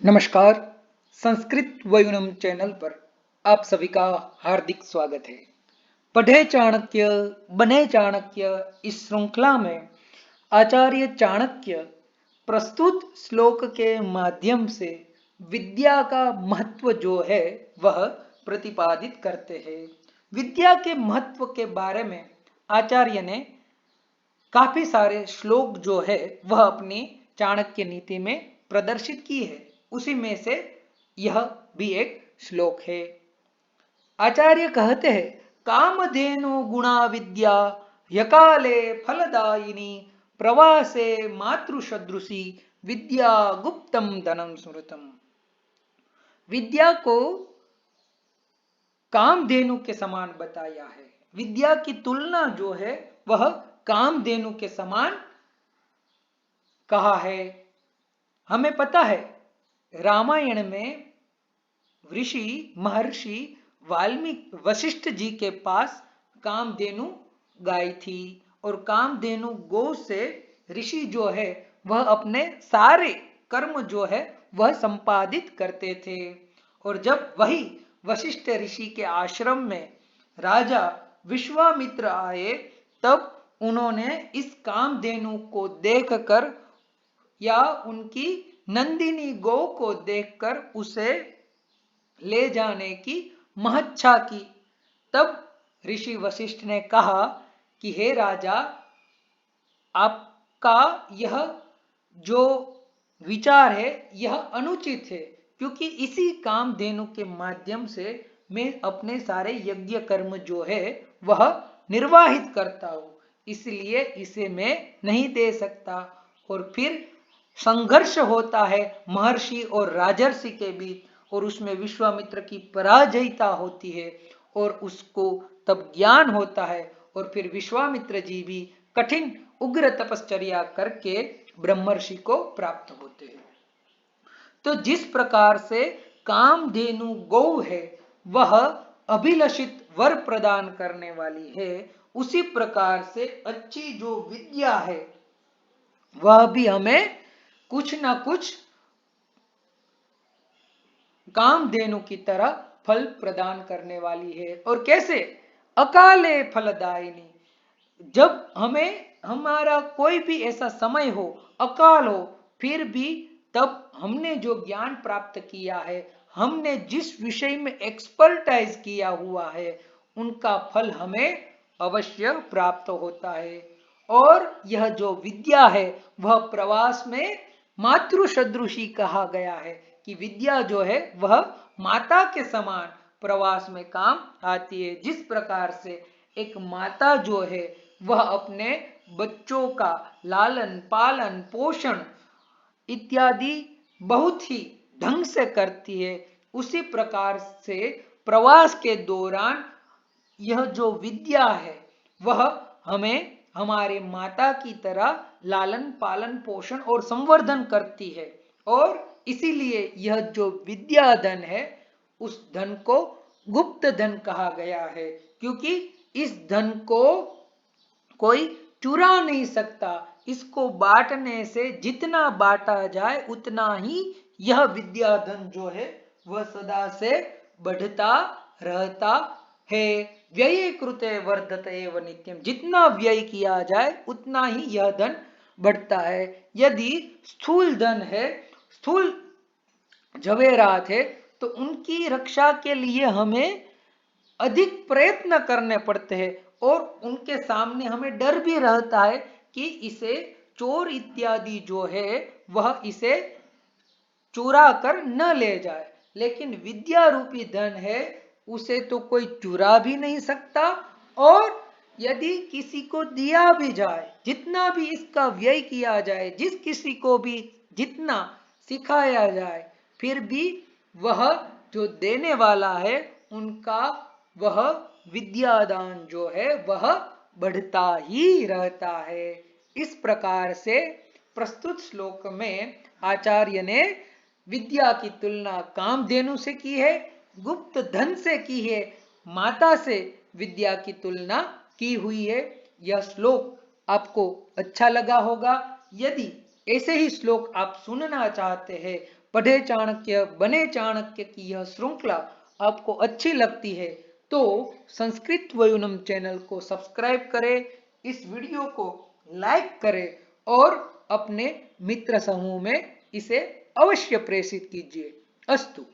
नमस्कार। संस्कृत वयुनम चैनल पर आप सभी का हार्दिक स्वागत है। पढ़े चाणक्य बने चाणक्य इस श्रृंखला में आचार्य चाणक्य प्रस्तुत श्लोक के माध्यम से विद्या का महत्व जो है वह प्रतिपादित करते हैं। विद्या के महत्व के बारे में आचार्य ने काफी सारे श्लोक जो है वह अपनी चाणक्य नीति में प्रदर्शित की है। उसी में से यह भी एक श्लोक है। आचार्य कहते हैं, कामधेनु गुणा विद्या यकाले फलदायिनी प्रवासे मातृसदृशी विद्या गुप्तम धनम स्मृतम। विद्या को कामधेनु के समान बताया है। विद्या की तुलना जो है वह कामधेनु के समान कहा है। हमें पता है रामायण में ऋषि महर्षि वाल्मीकि वशिष्ठ जी के पास कामधेनु गाय थी और कामधेनु गौ से ऋषि जो है वह अपने सारे कर्म जो है वह संपादित करते थे। और जब वही वशिष्ठ ऋषि के आश्रम में राजा विश्वामित्र आए तब उन्होंने इस कामधेनु को देखकर या उनकी नंदिनी गौ को देखकर उसे ले जाने की महच्छा की। तब ऋषि वशिष्ठ ने कहा कि हे राजा, आपका यह जो विचार है यह अनुचित है, क्योंकि इसी कामधेनु के माध्यम से मैं अपने सारे यज्ञ कर्म जो है वह निर्वाहित करता हूं, इसलिए इसे मैं नहीं दे सकता। और फिर संघर्ष होता है महर्षि और राजर्षि के बीच और उसमें विश्वामित्र की पराजयता होती है और उसको तब ज्ञान होता है और फिर विश्वामित्र जी भी कठिन उग्र तपश्चर्या करके ब्रह्मर्षि को प्राप्त होते हैं। तो जिस प्रकार से कामधेनु गौ है वह अभिलषित वर प्रदान करने वाली है, उसी प्रकार से अच्छी जो विद्या है वह भी हमें कुछ ना कुछ कामधेनु की तरह फल प्रदान करने वाली है। और कैसे? अकाले फलदायिनी। जब हमें हमारा कोई भी ऐसा समय हो, अकाल हो, फिर भी तब हमने जो ज्ञान प्राप्त किया है, हमने जिस विषय में एक्सपर्टाइज किया हुआ है, उनका फल हमें अवश्य प्राप्त होता है। और यह जो विद्या है वह प्रवास में मातृ सदृशी कहा गया है कि विद्या जो है वह माता के समान प्रवास में काम आती है। जिस प्रकार से एक माता जो है वह अपने बच्चों का लालन पालन पोषण इत्यादि बहुत ही ढंग से करती है, उसी प्रकार से प्रवास के दौरान यह जो विद्या है वह हमें हमारे माता की तरह लालन पालन पोषण और संवर्धन करती है। और इसीलिए यह जो विद्या धन है उस धन को गुप्त धन कहा गया है, क्योंकि इस धन को कोई चुरा नहीं सकता। इसको बांटने से जितना बांटा जाए उतना ही यह विद्या धन जो है वह सदा से बढ़ता रहता है। व्यय कृते वर्धते एव नित्यम। जितना व्यय किया जाए उतना ही यह धन बढ़ता है। यदि स्थूल धन है, स्थूल जवेरात है, तो उनकी रक्षा के लिए हमें अधिक प्रयत्न करने पड़ते हैं और उनके सामने हमें डर भी रहता है कि इसे चोर इत्यादि जो है वह इसे चुरा कर न ले जाए। लेकिन विद्या रूपी धन है, उसे तो कोई चुरा भी नहीं सकता, और यदि किसी को दिया भी जाए, जितना भी इसका व्यय किया जाए, जिस किसी को भी जितना सिखाया जाए, फिर भी वह जो देने वाला है उनका वह विद्यादान जो है वह बढ़ता ही रहता है। इस प्रकार से प्रस्तुत श्लोक में आचार्य ने विद्या की तुलना कामधेनु से की है, गुप्त धन से की है, माता से विद्या की तुलना की हुई है। यह श्लोक आपको अच्छा लगा होगा। यदि ऐसे ही श्लोक आप सुनना चाहते हैं, पढ़े चाणक्य बने चाणक्य की यह श्रृंखला आपको अच्छी लगती है तो संस्कृत वयुनम चैनल को सब्सक्राइब करें, इस वीडियो को लाइक करें और अपने मित्र समूह में इसे अवश्य प्रेषित कीजिए। अस्तु।